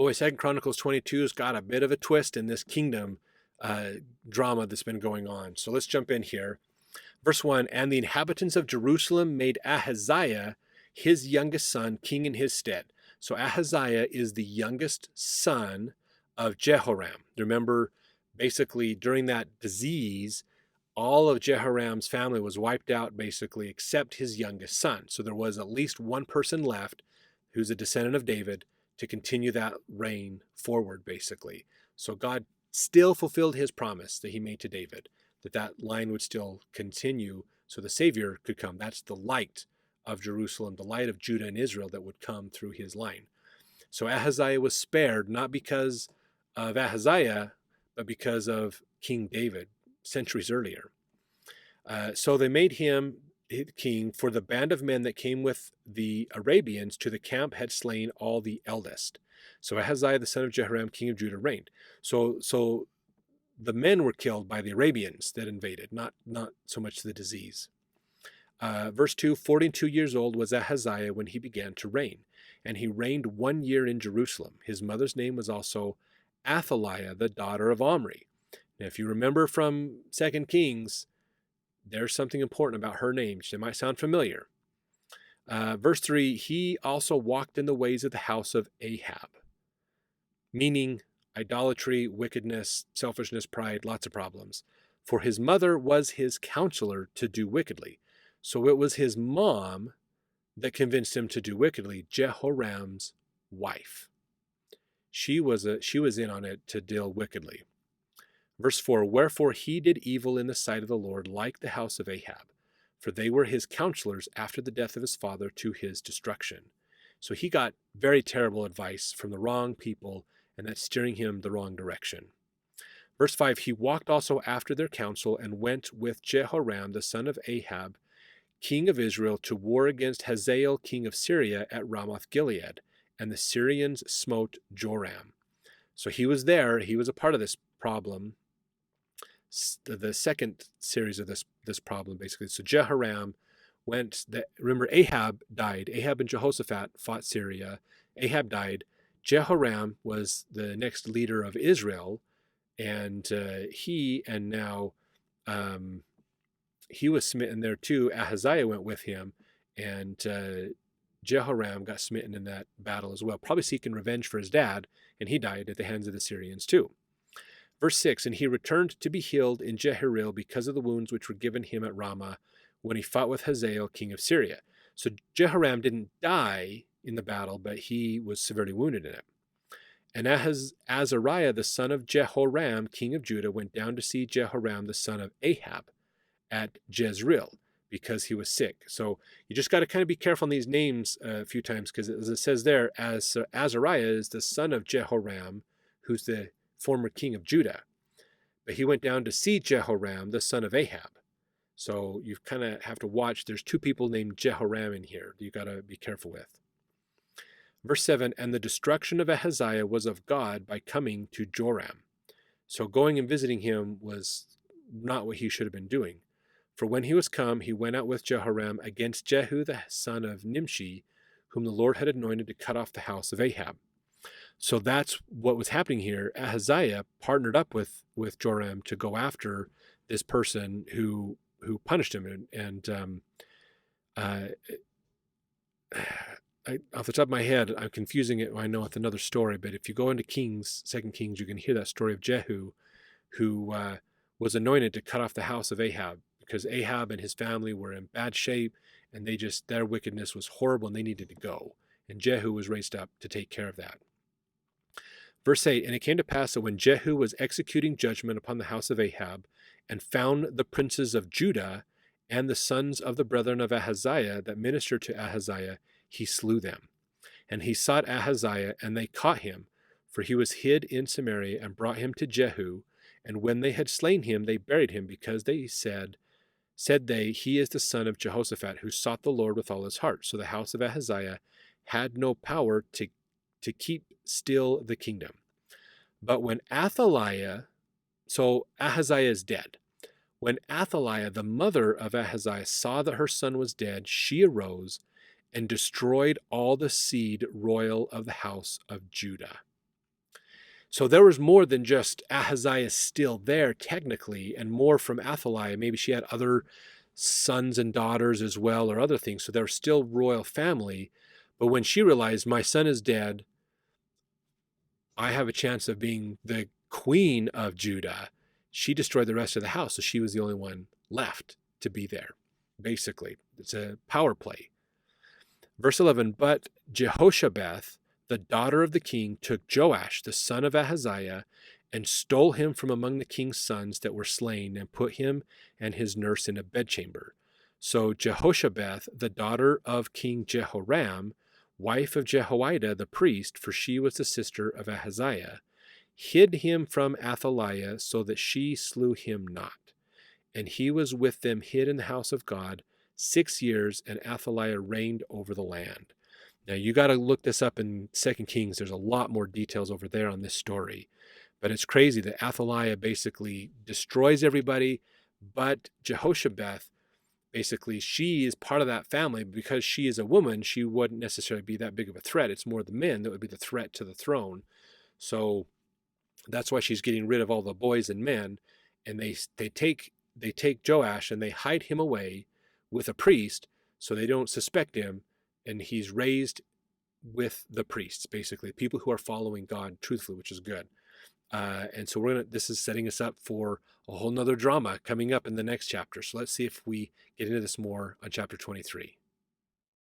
Boy, Second Chronicles 22 has got a bit of a twist in this kingdom uh, drama that's been going on. So let's jump in here. Verse 1, and the inhabitants of Jerusalem made Ahaziah, his youngest son, king in his stead. So Ahaziah is the youngest son of Jehoram. Remember, basically, during that disease, all of Jehoram's family was wiped out, basically, except his youngest son. So there was at least one person left who's a descendant of David to continue that reign forward, basically. So God still fulfilled his promise that he made to David, that that line would still continue so the Savior could come. That's the light of Jerusalem, the light of Judah and Israel that would come through his line. So Ahaziah was spared, not because of Ahaziah, but because of King David centuries earlier. So they made him king, for the band of men that came with the Arabians to the camp had slain all the eldest. So Ahaziah, the son of Jehoram, king of Judah, reigned. So the men were killed by the Arabians that invaded, not so much the disease. Verse 2, 42 years old was Ahaziah when he began to reign, and he reigned 1 year in Jerusalem. His mother's name was also Athaliah, the daughter of Omri. Now, if you remember from 2 Kings, there's something important about her name. It might sound familiar. Verse 3, he also walked in the ways of the house of Ahab, meaning idolatry, wickedness, selfishness, pride, lots of problems. For his mother was his counselor to do wickedly. So it was his mom that convinced him to do wickedly, Jehoram's wife. She was in on it to deal wickedly. Verse 4, wherefore he did evil in the sight of the Lord, like the house of Ahab, for they were his counselors after the death of his father to his destruction. So he got very terrible advice from the wrong people, and that's steering him the wrong direction. Verse 5, he walked also after their counsel and went with Jehoram, the son of Ahab, king of Israel, to war against Hazael, king of Syria, at Ramoth Gilead, and the Syrians smote Joram. So he was there. He was a part of this problem, the second series of this problem, basically. So Jehoram went, remember Ahab died. Ahab and Jehoshaphat fought Syria. Ahab died. Jehoram was the next leader of Israel, and he was smitten there too. Ahaziah went with him, and Jehoram got smitten in that battle as well, probably seeking revenge for his dad, and he died at the hands of the Syrians too. Verse 6, and he returned to be healed in Jezreel because of the wounds which were given him at Ramah when he fought with Hazael, king of Syria. So Jehoram didn't die in the battle, but he was severely wounded in it. And Azariah, the son of Jehoram, king of Judah, went down to see Jehoram, the son of Ahab, at Jezreel, because he was sick. So you just got to kind of be careful on these names a few times, because as it says there, Azariah is the son of Jehoram, who's the former king of Judah. But he went down to see Jehoram, the son of Ahab. So you kind of have to watch. There's two people named Jehoram in here you got to be careful with. Verse 7, and the destruction of Ahaziah was of God by coming to Joram. So going and visiting him was not what he should have been doing. For when he was come, he went out with Jehoram against Jehu the son of Nimshi, whom the Lord had anointed to cut off the house of Ahab. So that's what was happening here. Ahaziah partnered up with Joram to go after this person who punished him. And off the top of my head, I'm confusing it, I know, with another story. But if you go into Kings, 2 Kings, you can hear that story of Jehu, who was anointed to cut off the house of Ahab, because Ahab and his family were in bad shape, and their wickedness was horrible, and they needed to go. And Jehu was raised up to take care of that. Verse 8, and it came to pass that when Jehu was executing judgment upon the house of Ahab, and found the princes of Judah and the sons of the brethren of Ahaziah that ministered to Ahaziah, he slew them. And he sought Ahaziah, and they caught him, for he was hid in Samaria, and brought him to Jehu. And when they had slain him, they buried him, because they said they, he is the son of Jehoshaphat, who sought the Lord with all his heart. So the house of Ahaziah had no power to keep still the kingdom. But when Athaliah, so Ahaziah is dead. When Athaliah, the mother of Ahaziah, saw that her son was dead, she arose and destroyed all the seed royal of the house of Judah. So there was more than just Ahaziah still there technically, and more from Athaliah. Maybe she had other sons and daughters as well, or other things. So they were still royal family. But when she realized my son is dead, I have a chance of being the queen of Judah, she destroyed the rest of the house. So she was the only one left to be there. Basically, it's a power play. Verse 11, but Jehoshabeth, the daughter of the king, took Joash, the son of Ahaziah, and stole him from among the king's sons that were slain, and put him and his nurse in a bedchamber. So Jehoshabeth, the daughter of King Jehoram, wife of Jehoiada the priest, for she was the sister of Ahaziah, hid him from Athaliah, so that she slew him not. And he was with them hid in the house of God 6 years, and Athaliah reigned over the land. Now you got to look this up in 2 Kings. There's a lot more details over there on this story. But it's crazy that Athaliah basically destroys everybody, but Jehoshabeth, basically, she is part of that family. Because she is a woman, she wouldn't necessarily be that big of a threat. It's more the men that would be the threat to the throne. So that's why she's getting rid of all the boys and men, and they take Joash and they hide him away with a priest so they don't suspect him, and he's raised with the priests, basically people who are following God truthfully, which is good. And so this is setting us up for a whole nother drama coming up in the next chapter. So let's see if we get into this more on chapter 23.